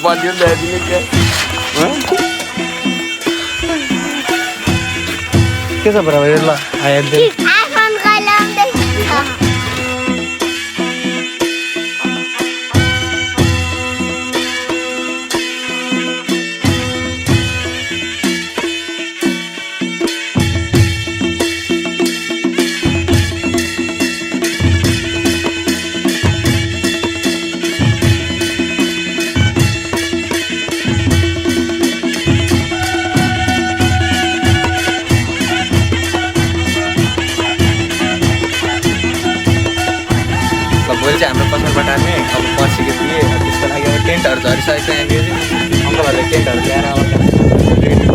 बलियो ल्याइदिने क्या के छ बराबर ल आइदिए भोलि चाहिँ हाम्रो पसलबाट आउने अब पर्सिको थिएँ त्यसको लागि अब टेन्टहरू झरिसकेको छ यहाँनिर चाहिँ अङ्कलहरूले टेन्टहरू ल्याएर अब रेडी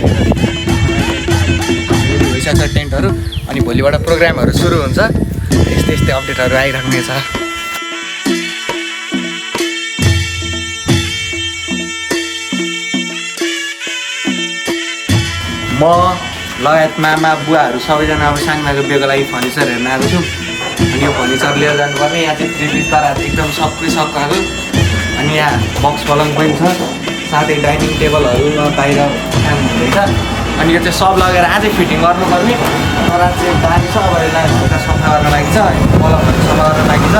भइसकेको छ टेन्टहरू अनि भोलिबाट प्रोग्रामहरू सुरु हुन्छ यस्तै यस्तै अपडेटहरू आइराख्नेछ म लगायत मामा बुवाहरू सबैजना अब साङ्माको बिहेको लागि फर्निचर हेर्न आएको छु अनि यो फर्निचर लिएर जानुपर्ने यहाँ चाहिँ 3 बिस्ताराहरू एकदम सबै सकाएको अनि यहाँ बक्स पलङ पनि छ साथै डाइनिङ टेबलहरू बाहिर काम हुँदैछ अनि यो चाहिँ सब लगेर आजै फिटिङ गर्नुपर्ने तर चाहिँ बानी छ अब यसलाई हल्का सफा गर्न लागि छ पलङहरू सफा गर्न लागि छ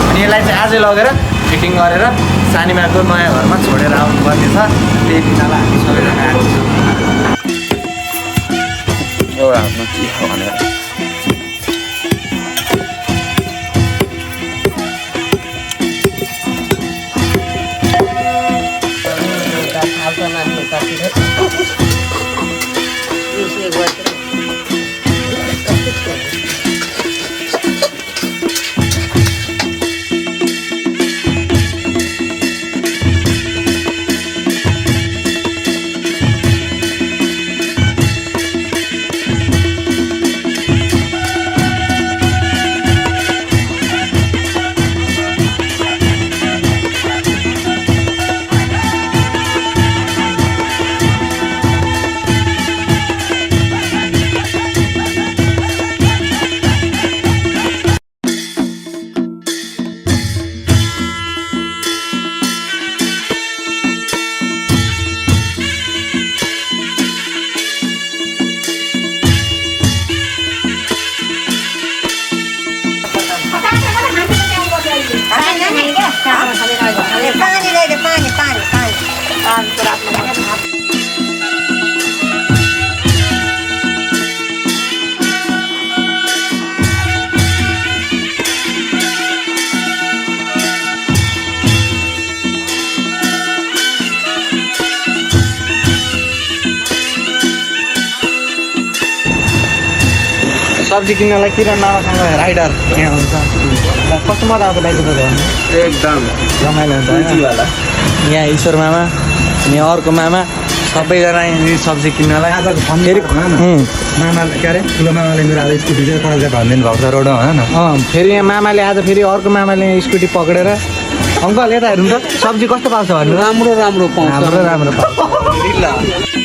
अनि यसलाई चाहिँ आजै लगेर फिटिङ गरेर सानीमाको नयाँ घरमा छोडेर आउनुपर्ने छ त्यही दिनलाई हामी सबैजना आएको छौँ एउटा हातमा के छ भनेर सब्जी किन्नलाई किरण नानासँग राइडर यहाँ हुन्छ कस्तो मजा आएको दाइको एकदम रमाइलो हुन्छ यहाँ ईश्वर मामा अनि अर्को मामा सबैजना यहाँनिर सब्जी किन्नलाई फेरि मामाले के अरे ठुलो मामाले मेरो आज स्कुटी चाहिँ कहिले भनिदिनु भएको छ रोडमा होइन फेरि यहाँ मामाले आज फेरि अर्को मामाले स्कुटी पक्रेर अङ्कल यता हेर्नु त सब्जी कस्तो पाउँछ भन्नु राम्रो राम्रो पाउँछ राम्रो पाउँछ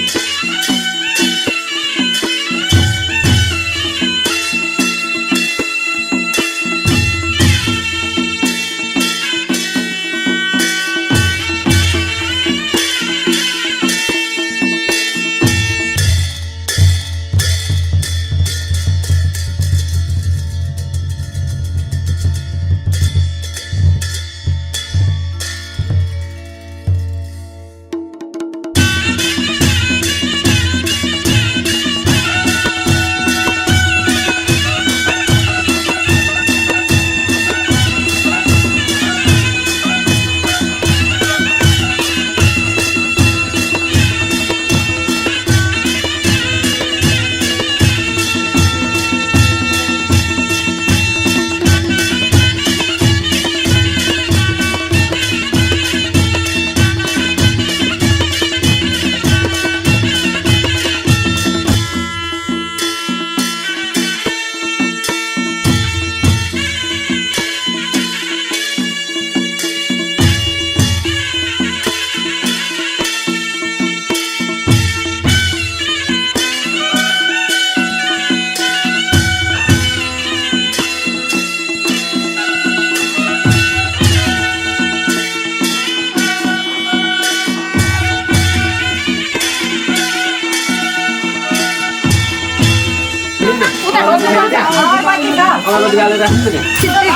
अगरबत्ती बालेर राख्छु नि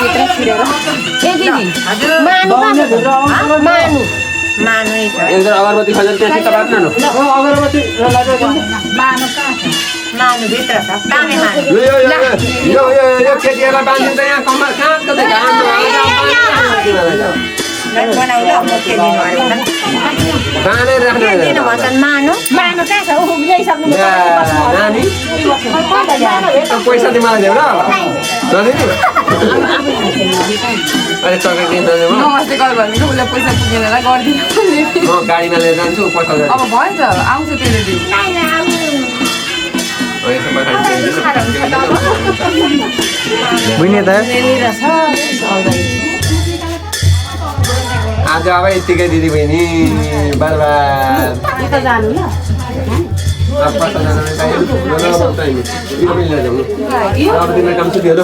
भित्र छिरेर ए दिदी हजुर मानु मानु एकदम अगरबत्ती खोजेर त्यहाँ सिक्का बाट्न न अगरबत्ती मानु भित्र छ तामे मानु यो केटीहरूलाई बाँधिन्छ यहाँ कम्मर कहाँ कतै घाम बनाउ ल म के दिनु अरे बाँधेर राख्नु दिनु भन्छ मानु मानु कहाँ छ उ ल्याइसक्नु नानी पैसा चाहिँ मलाई देऊ ल नदिने अरे चक्लेट दिन्छ नमस्ते गर भनेको उसलाई पैसा पुगेन र गरिदिनु म गाडीमा लिएर जान्छु पैसा अब भयो त आउँछ त्यसले दिन बुझ्ने त आज अब यत्तिकै दिदी बहिनी बर्बाद जानु ल काम सुत्यो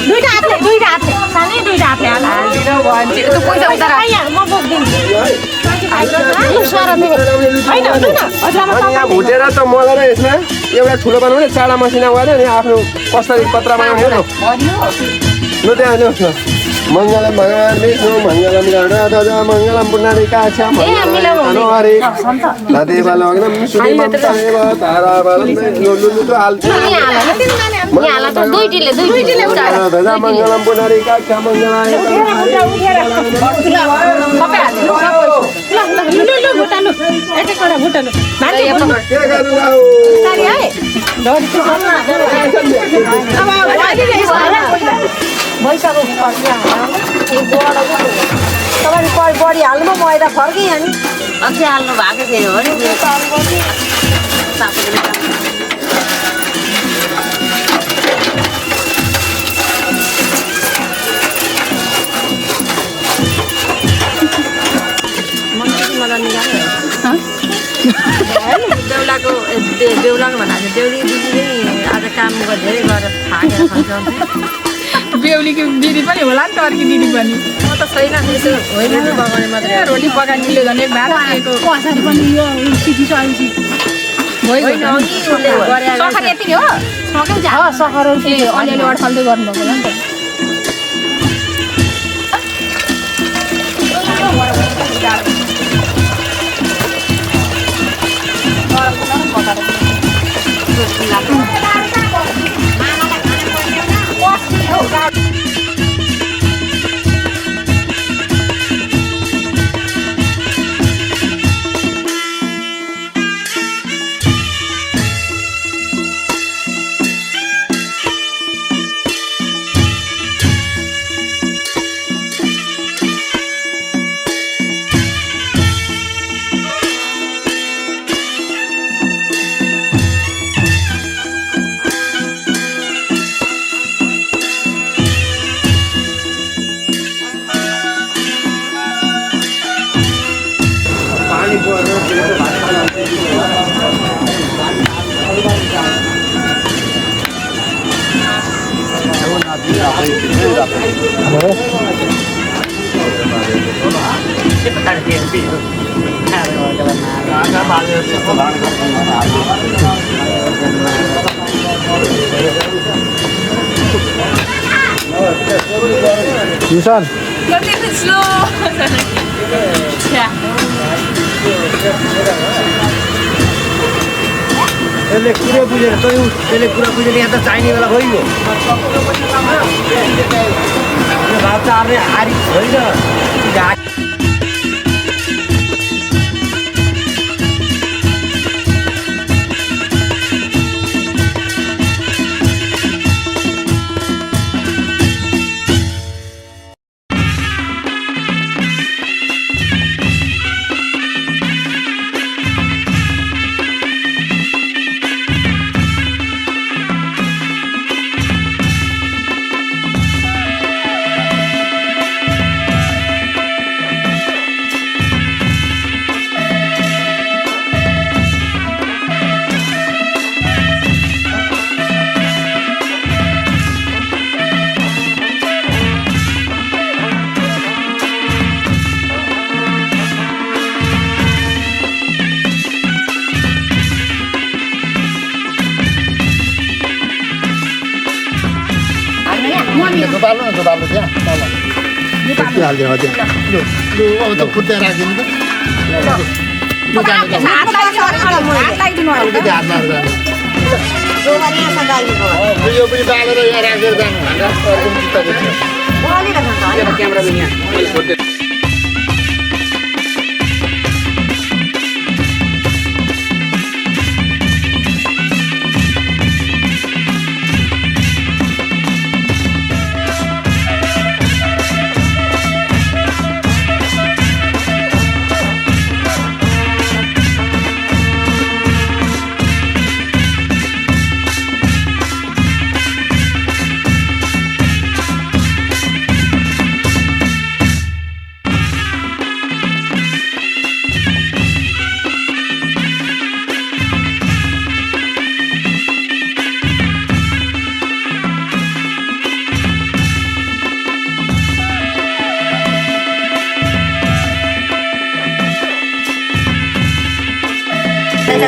दुईटा हातले सानै दुईटा हातले हालिदिएर भन्छ त्यो पैसा उता राख म बोक्दिन्छु यहाँ भुटेर त मलाई र यसमा एउटा ठुलो बनाउने चाडा मसिना गऱ्यो नि आफ्नो कसरी पत्र बनाउने न न त्यहाँ हेर्नुहोस् न मङ्गलम भगवान् विष्णु मङ्गलम गणध्वज मङ्गलम पुण्डरीकाक्ष मङ्गलम मनोहरि तदेव लग्नं श्रीमन्तमेव ताराबलं लुलुलु हाल्छ दुईटीले ध्वज मङ्गलम पुण्डरीकाक्ष मङ्गलाय के गर्नु तपाईँ बढी हाल्नु मैदा फर्कै अनि अझै हाल्नु भएको थियो भने बेहुलाको भन्दा देउली दिदीले आज काम धेरै गरेर थाकेर खान्छ बेहुलीको दिदी पनि होला नि त अर्की दिदी पनि म त छैन त्यसो होइन बगाउने मात्रै रोटी पकाएर मिल्यो भने एक भात खाएको पछाडि पनि यो सिकिसकेपछि होइन सखर यति हो सखर अलिअलि अडफाल्दै गर्नुभएको होला नि त Yusan. स्लो त्यसले कुरा बुझेर त्यसले कुरा बुझेर यहाँ त चाहिने बेला भइगयो यो भात चार्ने हारी होइन दोपाल्नु न दोपाल्नु त्यहाँ तल यस्तो हालिदियो हजुर लु लु अब त खुट्टा राखिदिनु त अलिकति हात मारेर जानु यो पनि बालेर यहाँ राखेर जानु भन्दा अर्को जुत्ता क्यामेरा यहाँ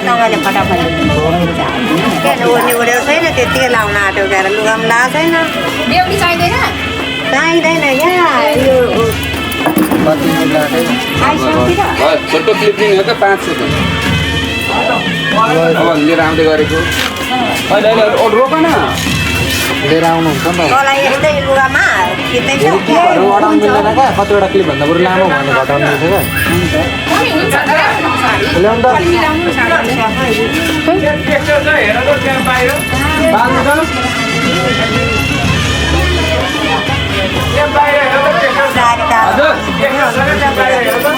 तपाईँले फटाफट के ओर्ने ओरेको छैन त्यतिकै लाउन आँट्यो गएर लुगा पनि लाएको छैन बेहुली चाहिँदैन चाहिँदैन यहाँ यो आइसक्यो छोटो क्लिपिङ हो क्या 5 सेकेन्ड अब लिएर आउँदै गरेको अहिले रोक न लिएर आउनुहुन्छ नि त तँलाई यस्तै लुगामा खिच्दैछ क्लिपहरू अडाउनु मिल्दैन क्या कतिवटा क्लिप भन्दा बरु लामो भने घटाउनु मिल्छ क्या पनि हुन्छ ल्याउनु त मिलाउनु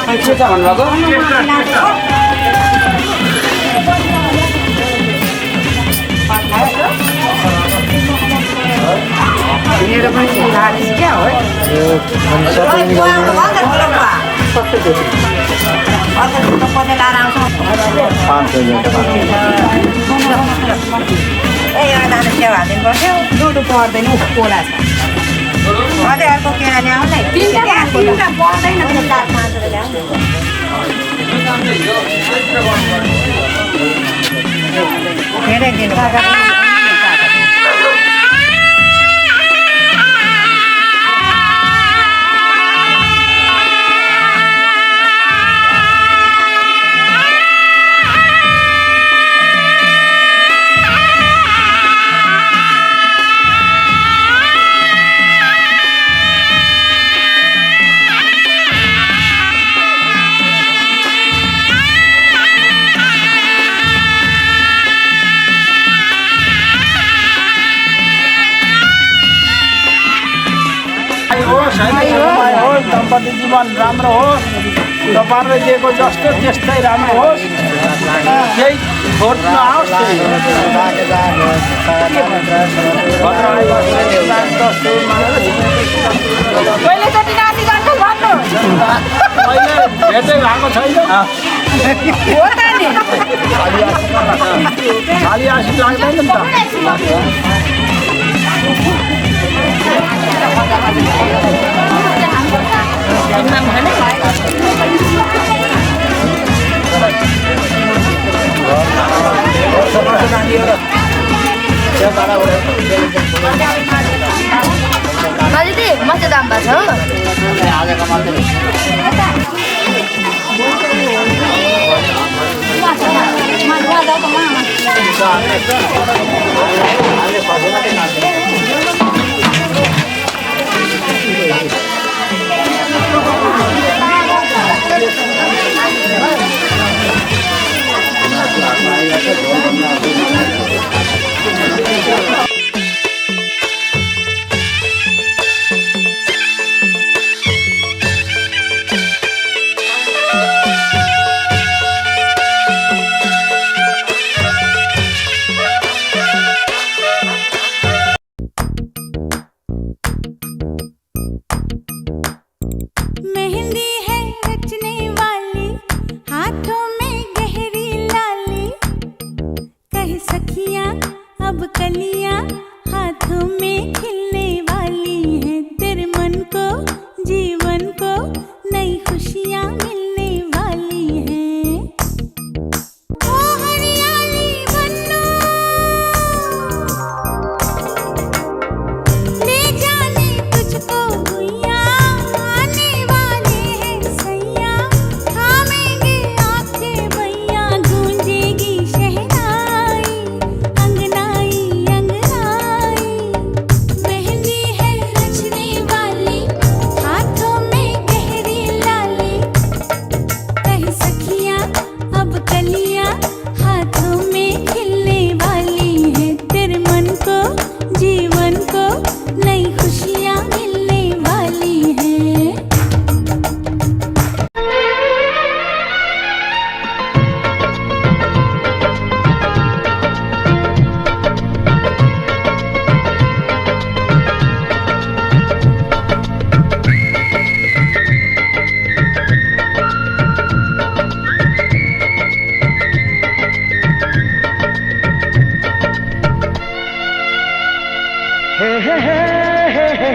के छ भन्नुभएको मेरो पनि लाडिस क्या हो ए एउटा दाना सेवा हालिदिनु पर्थ्यो दुधु पर्दैन कोला छ अझै अर्को केरा ल्याउनु है तिनवटा पर्दैन 4-5 ल्याउनु धेरै दिनु दम्पति जीवन राम्रो होस् तपाईँहरूले दिएको जस्तो त्यस्तै राम्रो होस् केही खोट नआओस् पहिलोचोटि नाति गर्नु भन्नु अहिले भेटै भएको छैन हो त नि खाली आसी लाग्दैन नि दिदी मजा दाम भएको छ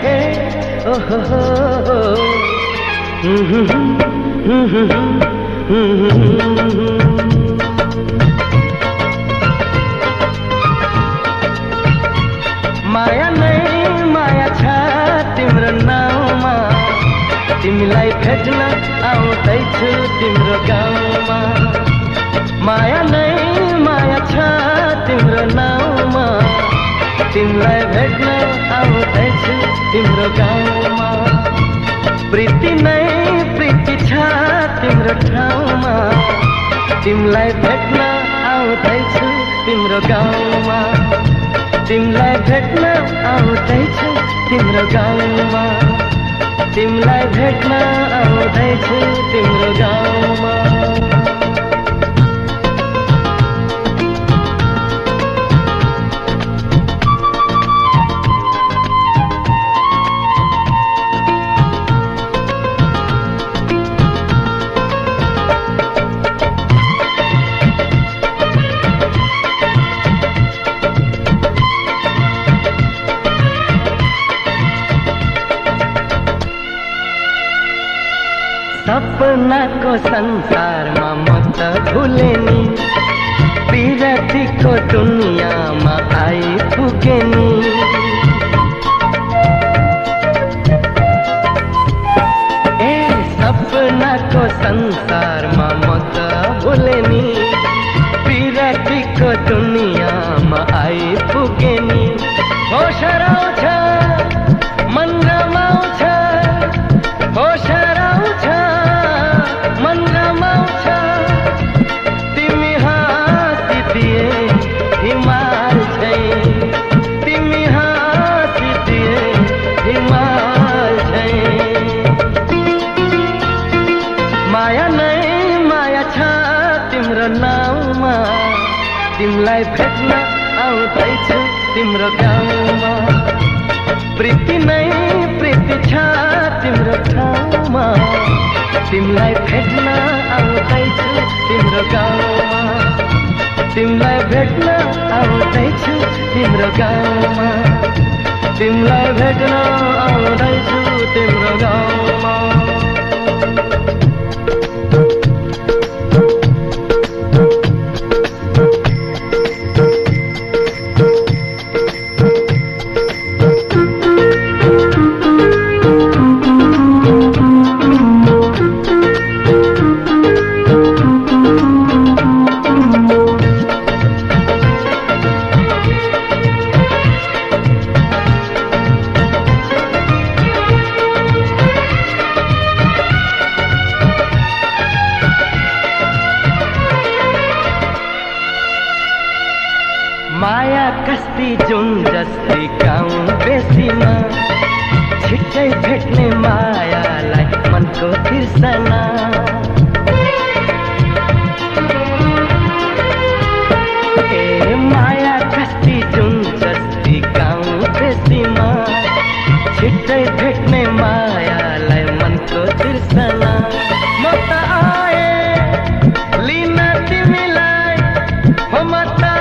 हे ओ हो माया नै माया छ तिम्रो नाउँमा तिमीलाई भेट्न आउँदैछु तिम्रो गाउँमा माया नै माया छ तिम्रो नाउँमा तिमीलाई भेट्न आउँदैछु तिम्रो गाउँमा प्रीति नै प्रीति छ तिम्रो ठाउँमा तिमीलाई भेट्न आउँदैछु तिम्रो गाउँमा तिमीलाई भेट्न आउँदैछु तिम्रो गाउँमा तिमीलाई भेट्न आउँदैछु तिम्रो गाउँमा सपनाको संसारमा म त भुले नि विरतीको दुनियाँमा आइपुगे नि ए सपनाको संसारमा म त भुले नि विरतीको दुनियाँमा आइपुगे नि होस हराउँछ मन रमाउँछ होस हराउँछ मन रमाउँछ तिमी हाँसिदिए हिमाल झैँ तिमी हाँसिदिए हिमाल झैँ माया नै माया छ तिम्रो नाउँमा तिमीलाई भेट्न आउँदैछु तिम्रो गाउँमा प्रीति नै प्रीति छ तिम्रो ठाउँमा तिमीलाई भेट्न आउँदैछु तिम्रो गाउँमा तिमीलाई भेट्न आउँदैछु तिम्रो गाउँमा तिमीलाई भेट्न आउँदैछु तिम्रो गाउँमा माया कस्ती जुन जस्ती गाउँ बेसीमा छिट्टै भेट्ने मायालाई मनको तिर्सना ए माया कस्ती जुन जस्ती गाउँ बेसीमा छिट्टै भेट्ने मायालाई मनको तिर्सना म त आए लिन तिमीलाई हो म त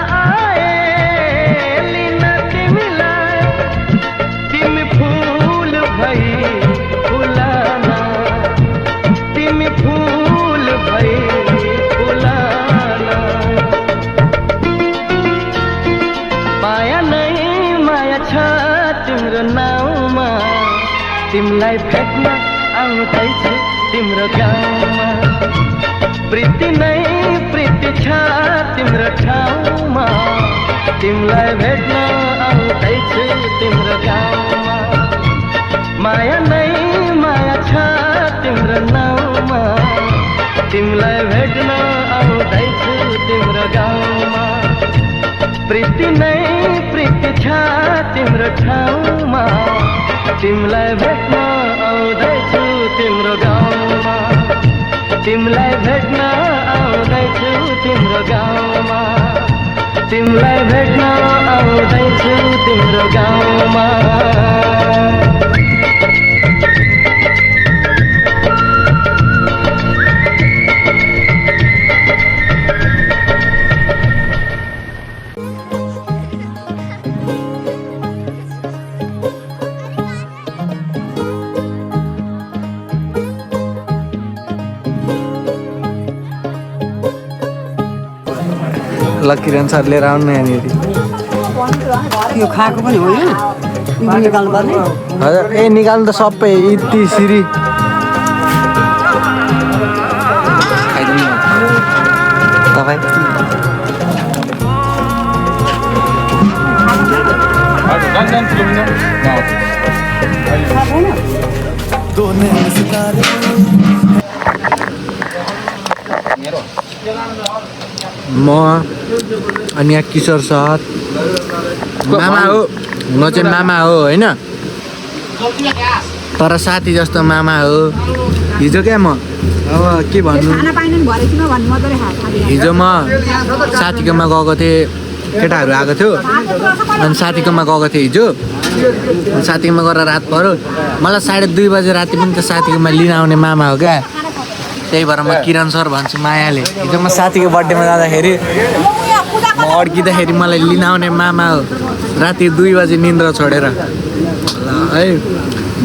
तिमीलाई भेट्न आउँदैछु तिम्रो गाउँमा प्रीति नै प्रीति छ तिम्रो ठाउँमा तिमीलाई भेट्न आउँदैछु तिम्रो गाउँमा माया नै माया छ तिम्रो नाउँमा तिमीलाई भेट्न आउँदैछु तिम्रो गाउँमा प्रीति नै प्रीति छ तिम्रो ठाउँमा तिमीलाई भेट्न आउँदैछु तिम्रो गाउँमा तिमीलाई भेट्न आउँदैछु तिम्रो गाउँमा तिमीलाई भेट्न आउँदैछु तिम्रो गाउँमा ल किरण सर लिएर आउनु न यहाँनिर यो खाएको पनि हो यो निकाल्नु पर्ने हजुर ए निकाल्नु त सबै यति सिरी खाइदिनु तपाईँ म अनि यहाँ किशोर सर मामा हो म चाहिँ मामा हो होइन तर साथी जस्तो मामा हो हिजो क्या म अब के भन्नु हिजो म साथीकोमा गएको थिएँ केटाहरू आएको थियो अनि साथीकोमा गएको थिएँ हिजो साथीकोमा गएर रात पऱ्यो मलाई 2:30 बजे राति पनि त साथीकोमा लिन आउने मामा हो क्या त्यही भएर म किरण सर भन्छु मायाले हिजो म साथीको बर्थडेमा जाँदाखेरि म अड्किँदाखेरि मलाई लिन आउने मामा हो राति 2 बजे निन्द्रा छोडेर ल है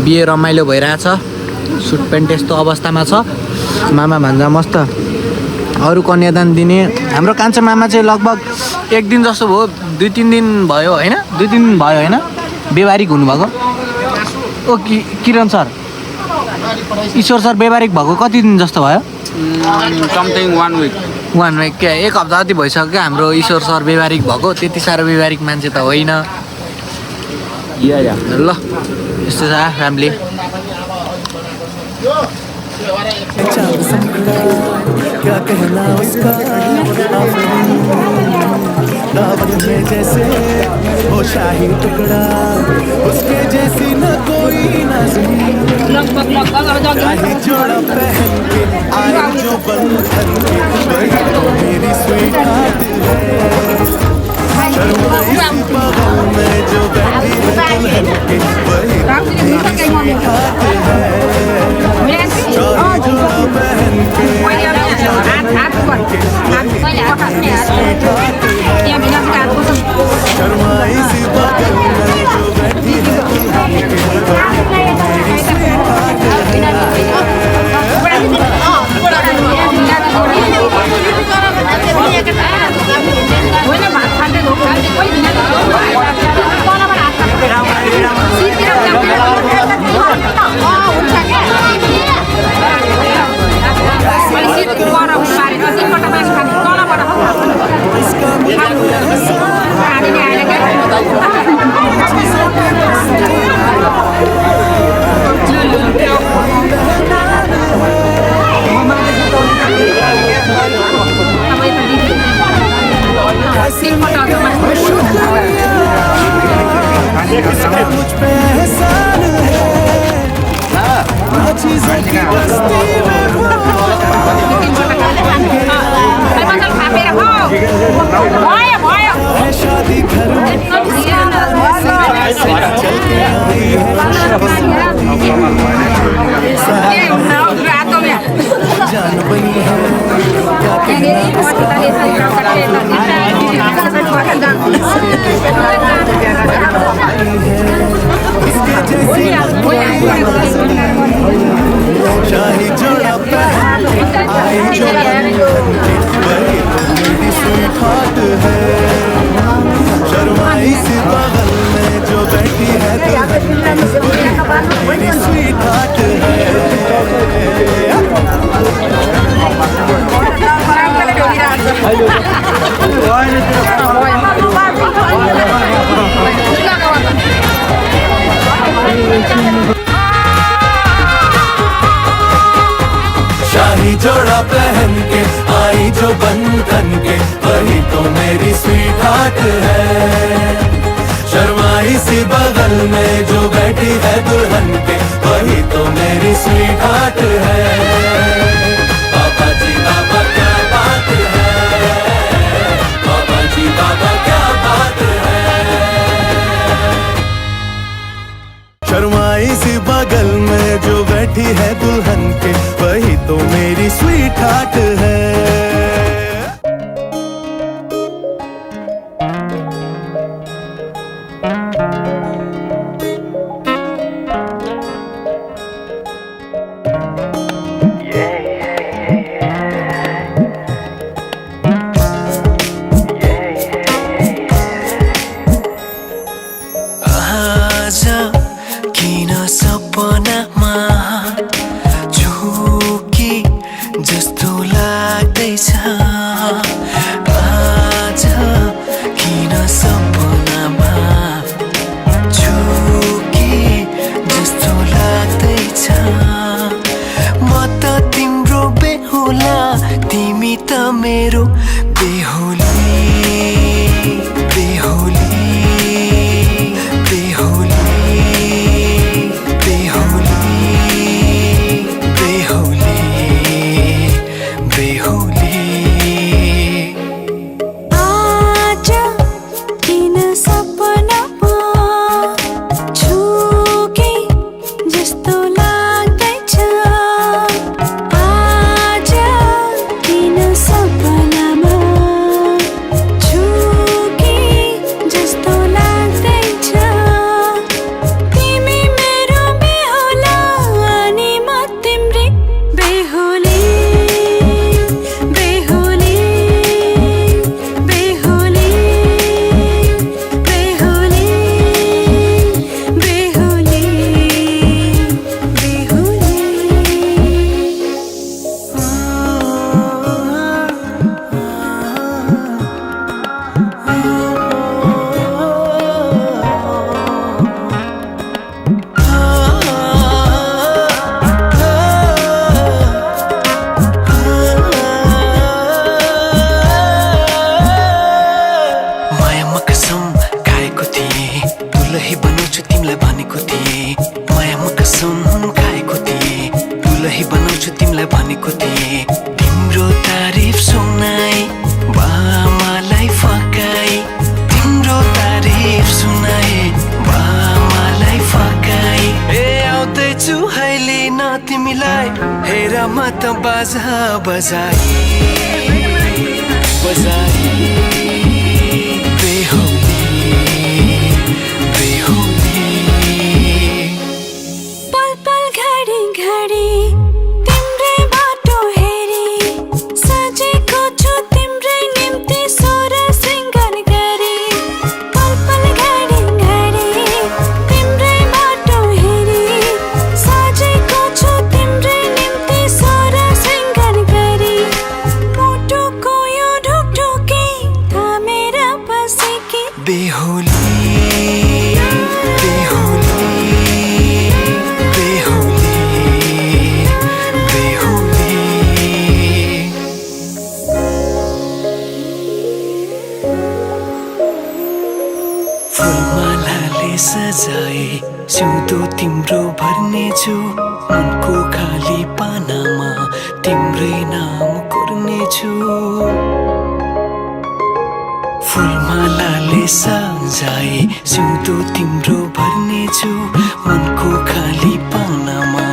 बिहे रमाइलो भइरहेछ सुट पेन्ट यस्तो अवस्थामा छ मामा भन्जा मस्त अरू कन्यादान दिने हाम्रो कान्छा मामा चाहिँ लगभग 1 दिन जस्तो भयो 2-3 दिन भयो होइन 2-3 दिन भयो होइन व्यवहारिक हुनुभएको ओ किरण सर ईश्वर सर व्यवहारिक भएको कति दिन जस्तो भयो समथिङ 1 week 1 week क्या 1 हप्ता जति भइसक्यो क्या हाम्रो ईश्वर सर व्यवहारिक भएको त्यति साह्रो व्यवहारिक मान्छे त होइन ल यस्तो छ फ्यामिली क्या कहना उसका दावत में जैसे वो शाही टुकड़ा उसके जैसी न कोई नाज़नीन शाही जोड़ा पहन के आई जो बंधन के वही तो मेरी स्वीट हार्ट है शर्माई सी बगल में जो बैठी है दुल्हन के वही तो मेरी स्वीट हार्ट है शाही जोड़ा पहन के शर्माई सी बगल में जो बैठी है दुल्हन के मेरी स्वीट हार्ट मुझ पे एहसान है चीज़ों की बस्ती में है शादी घर में चल के आई है जान बनी है क्या इसके जैसी शाही जोड़ा पहन आई जो वही मेरी स्वीट हार्ट है शर्माई सी बगल में जो बैठी है दुल्हन मेरी स्वीट हार्ट है शाही जोड़ा पहन के आई जो बंधन के वही तो मेरी स्वीट हार्ट है शर्माई सी बगल में जो बैठी है दुल्हन के वही तो मेरी स्वीट हार्ट है बाबा जी बाबा क्या बात है बाबा जी बाबा क्या बात है शर्माई सी बगल में जो बैठी है दुल्हन के वही तो मेरी स्वीट हार्ट है सपनामा झुकी जस्तो लाग्दैछ आज किन सपनामा झुकी जस्तो लाग्दैछ म त तिम्रो बेहुला तिमी त मेरो बेहुली बेहुली बेहुली बेहुली बेहुली बेहुली आज किन सपनामा झुके जस्तो लाग्दैछ आज किन सपनामा झुके जस्तो लाग्दैछ तिमी मेरो बेहुला अनि म तिम्रै बेहुली बेहुली बेहुली बेहुली बेहुली मायामा कसम खाएको थिएँ दुलही बनाउँछु तिमीलाई भनेको थिएँ मायामा कसम खाएको थिएँ दुलही बनाउँछु तिमीलाई भनेको थिएँ तिम्रो तारिफ सुनाई बामालाई फकाई तिम्रो तारिफ सुनाई बामालाई फकाई ए आउँदैछु अहिले न तिमीलाई हेर म त बाजा बजाई बजाई बेहुली बेहुली पल पल घडी घडी तिम्रै बाटो हेरी सजेको छु तिम्रै निम्ति सोर सिंगार गरी पल पल घडी घडी तिम्रै बाटो हेरी सजेको छु तिम्रै निम्ति सोर सिंगार गरी मुटुको यो ढुकढुकी थामेर बसेकी बेहुली बेहुली बेहुली बेहुली फुलमालाले सजाए सिउँदो तिम्रो भर्नेछु मनको खाली पानामा तिम्रै नाम कोर्नेछु फुलमालाले सजाए सिउँदो तिम्रो भर्नेछु मनको खाली पानामा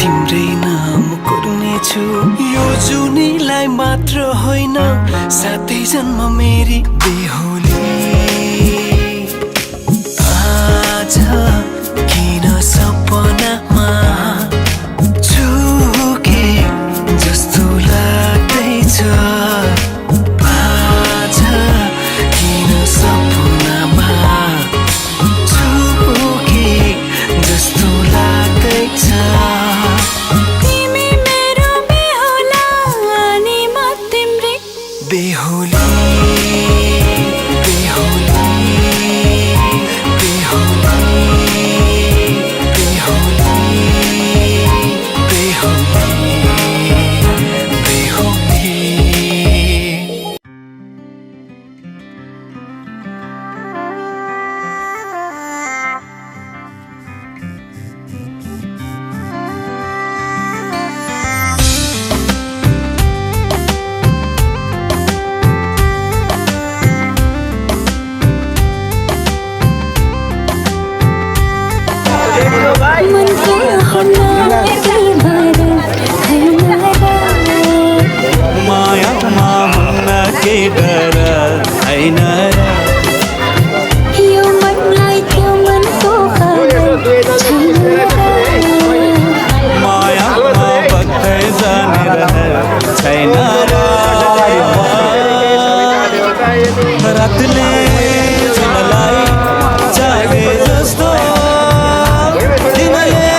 तिम्रै नाम कोर्नेछु यो जुनीलाई मात्र होइन सातै जन्म मेरी बेहुली आज किन सपनामा झुके जस्तो लाग्दैछ आज किन सपनामा झुके जस्तो लाग्दैछ तिमी मेरो बेहुला अनि म तिम्रै बेहुली बेहुली बेहुली बेहुली बेहुली बेहुली मन के होना के भर माया मामुन्न के डर होइन र यो मनलाई त्यो मनको माया बग्दै जाने छैन र रातले तिमीलाई जागे जस्तो तिमीले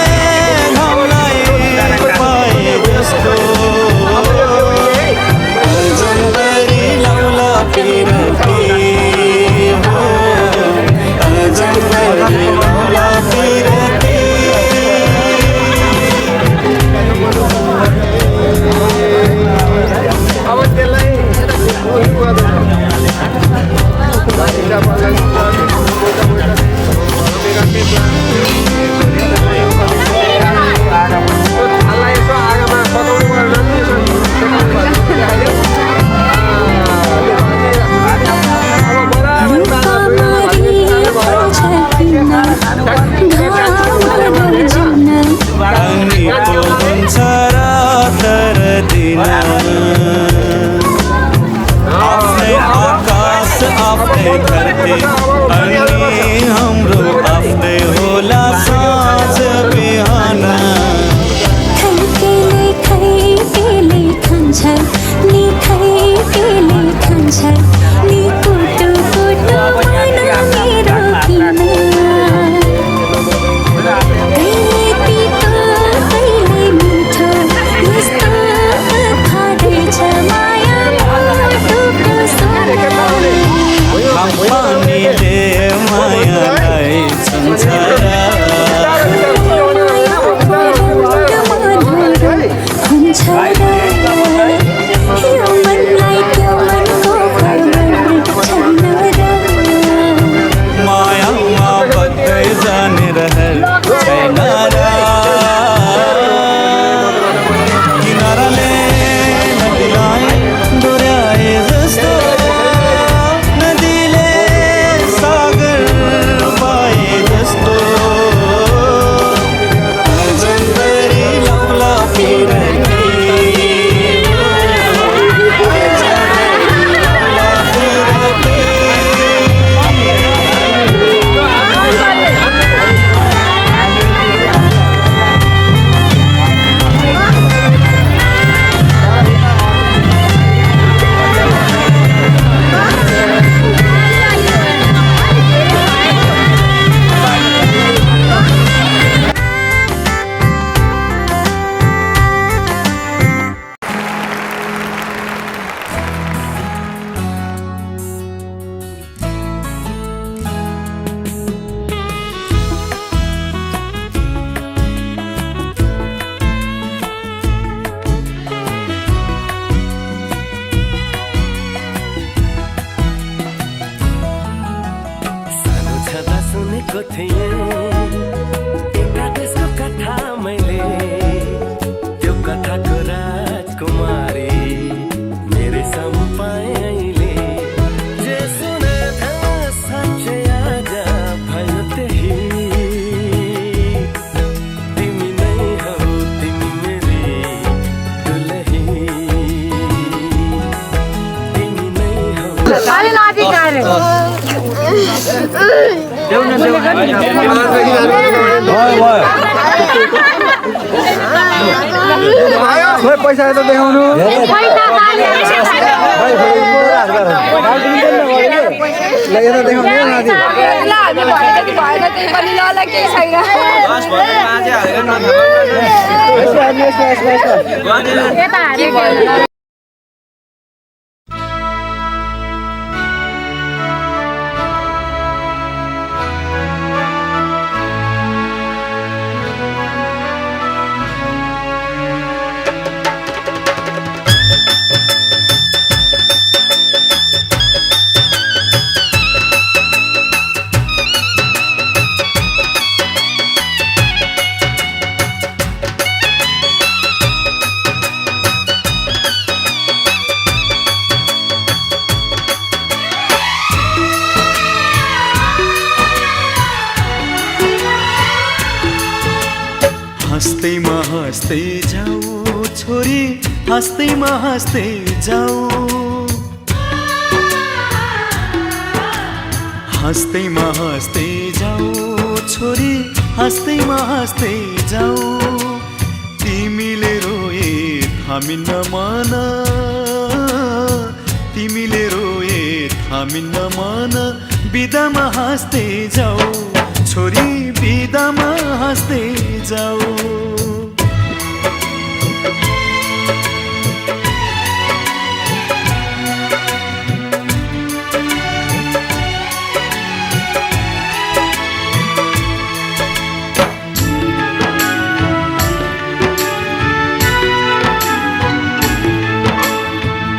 खोइ पैसा त देखाउनु यता देखाउनु हँस्दैमा हँस्दै जाऊ छोरी, हँस्दैमा हँस्दै जाऊ, हँस्दैमा हँस्दै जाऊ छोरी, हँस्दैमा हँस्दै जाऊ। तिमीले रोए थामिन्न मन, तिमीले रोए थामिन्न मन, बिदामा हाँस्दै जाऊ छोरी, बिदामा हाँस्दै जाऊ।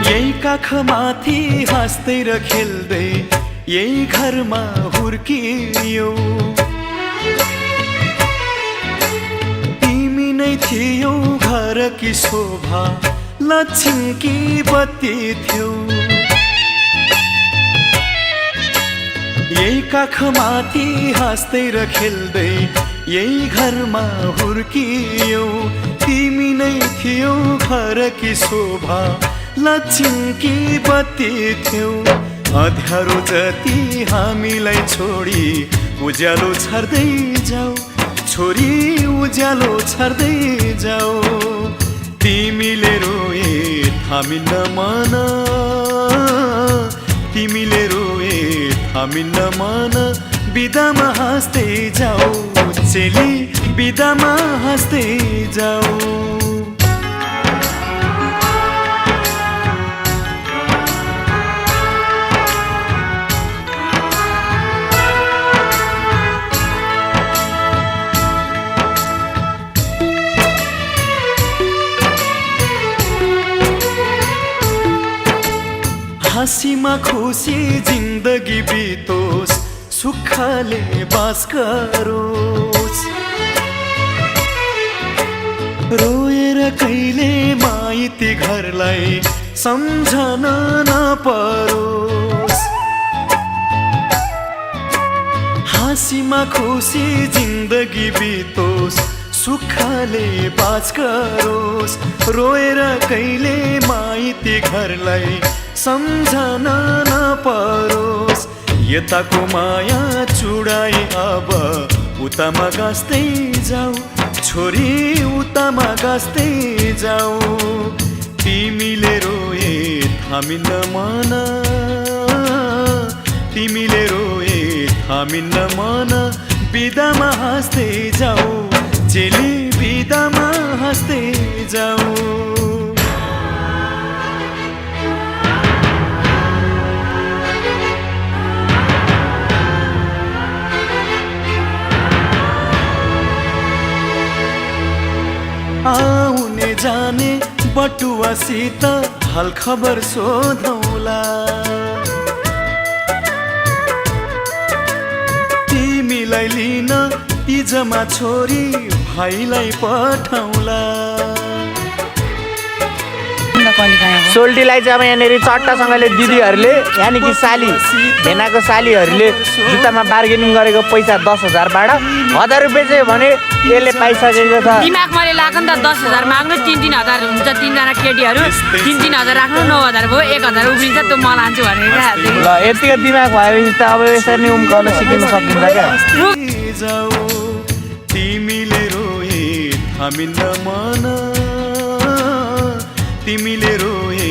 यही काखमाथि हाँस्दै र खेल्दै यही घरमा हुर्कियौ, तिमी नै थियौ घरकी शोभा, लक्ष्मीकी बत्ती थियौ। यही काखमाथि हाँस्दै र खेल्दै यही घरमा हुर्कियौ, तिमी नै थियौ घरकी शोभा, लक्ष्मीकी बत्ती थियौ। अँध्यारो जति हामीलाई छोडी उज्यालो छर्दै जाऊ छोरी, उज्यालो छर्दै जाऊ। तिमीले रोए थामिन्न मन, तिमीले रोए थामिन्न मन, बिदामा हाँस्दै जाऊ चेली, बिदामा हाँस्दै जाऊ। हाँसीमा खुसी जिन्दगी बितोस्, सुखले बास करोस्। रोएर कहिले माइती घरलाई सम्झन नपरोस्। हाँसीमा खुसी जिन्दगी बितोस्, सुखले बास करोस्। रोएर कहिले माइती घरलाई सम्झन नपरोस्। यताको माया चुडाई अब उतामा गाँस्दै जाऊ छोरी, उतामा गाँस्दै जाऊ। तिमीले रोए थामिन्न मन, तिमीले रोए थामिन्न मन, बिदामा हाँस्दै जाऊ चेली, बिदामा हाँस्दै जाऊ। आउने जाने बटुवासित हाल खबर सोधौला, तिमीलाई लिन तिजमा छोरी भाइलाई पठाउला। सोल्टीलाई चाहिँ अब यहाँनिर चट्टासँगले दिदीहरूले यानि कि साली भेनाको सालीहरूले जुत्तामा बार्गेनिङ गरेको पैसा 10,000बाट 1,000 रुपियाँ चाहिँ भने यसले पाइसकेको छ। दिमाग मैले लाग्यो नि त 10,000 माग्नु 3,000 हुन्छ, 3जना केटीहरू 3,000 राख्नु 9,000 भयो, 1,000 उब्रिन्छ त्यो म लान्छु भनेर क्या। ल यतिको दिमाग भएपछि त अब यसरी नै उम्काउन सिकिन सकिन्छ क्या। तिमीले रोए थामिन्न मन, तिमीले रोए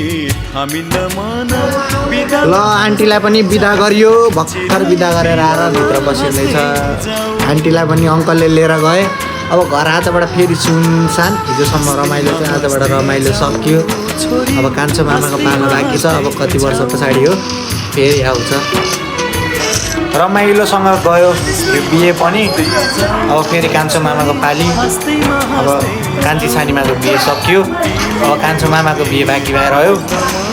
थामिन्न मन। ल आन्टीलाई पनि बिदा गरियो, भर्खर बिदा गरेर आएर भित्र बसिँदैछ। आन्टीलाई पनि अङ्कलले लिएर गए। अब घर आजबाट फेरि सुनसान। हिजोसम्म रमाइलो चाहिँ आजबाट रमाइलो सकियो। अब कान्छो मामाको पालो बाँकी छ, अब कति वर्ष पछाडि हो फेरि आउँछ। रमाइलोसँग गयो यो बिहे पनि। अब फेरि कान्छो मामाको पाली। अब कान्छी सानीमाको बिहे सकियो, अब कान्छो मामाको बिहे बाँकी भएर रह्यो।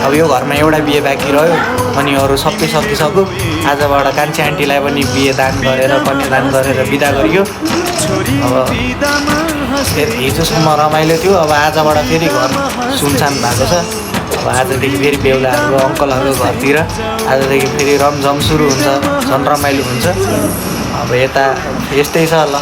अब यो घरमा एउटा बिहे बाँकी रह्यो, अनि अरू सबै सकिसक्यो। आजबाट कान्छी आन्टीलाई पनि बिहे दान गरेर कन्यादान गरेर बिदा गरियो। अब फेरि हिजोसम्म रमाइलो थियो, अब आजबाट फेरि घर सुनसान भएको छ। अब आजदेखि फेरि बेहुलाहरूको अङ्कलहरूको घरतिर आजदेखि फेरि रमझम सुरु हुन्छ, झन् रमाइलो हुन्छ। अब यता यस्तै छ ल।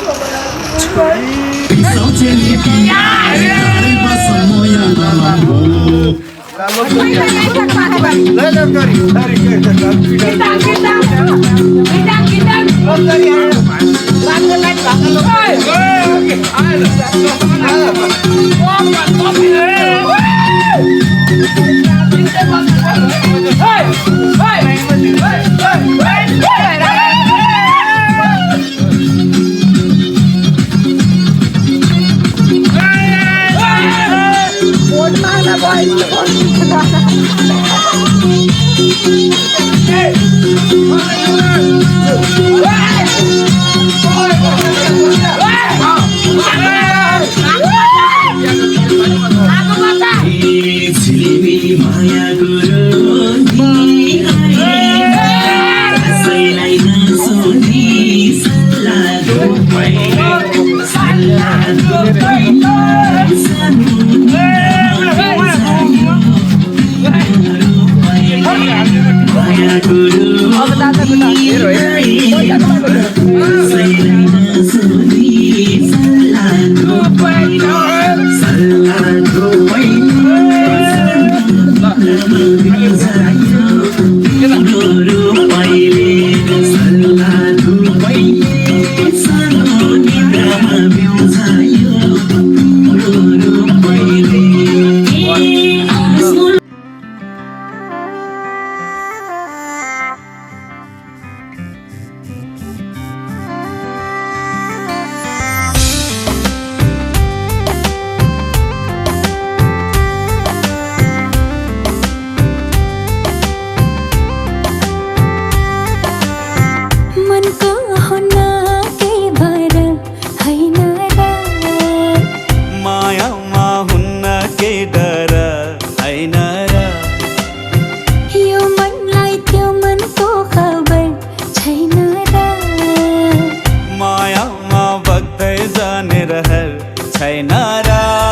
छैन र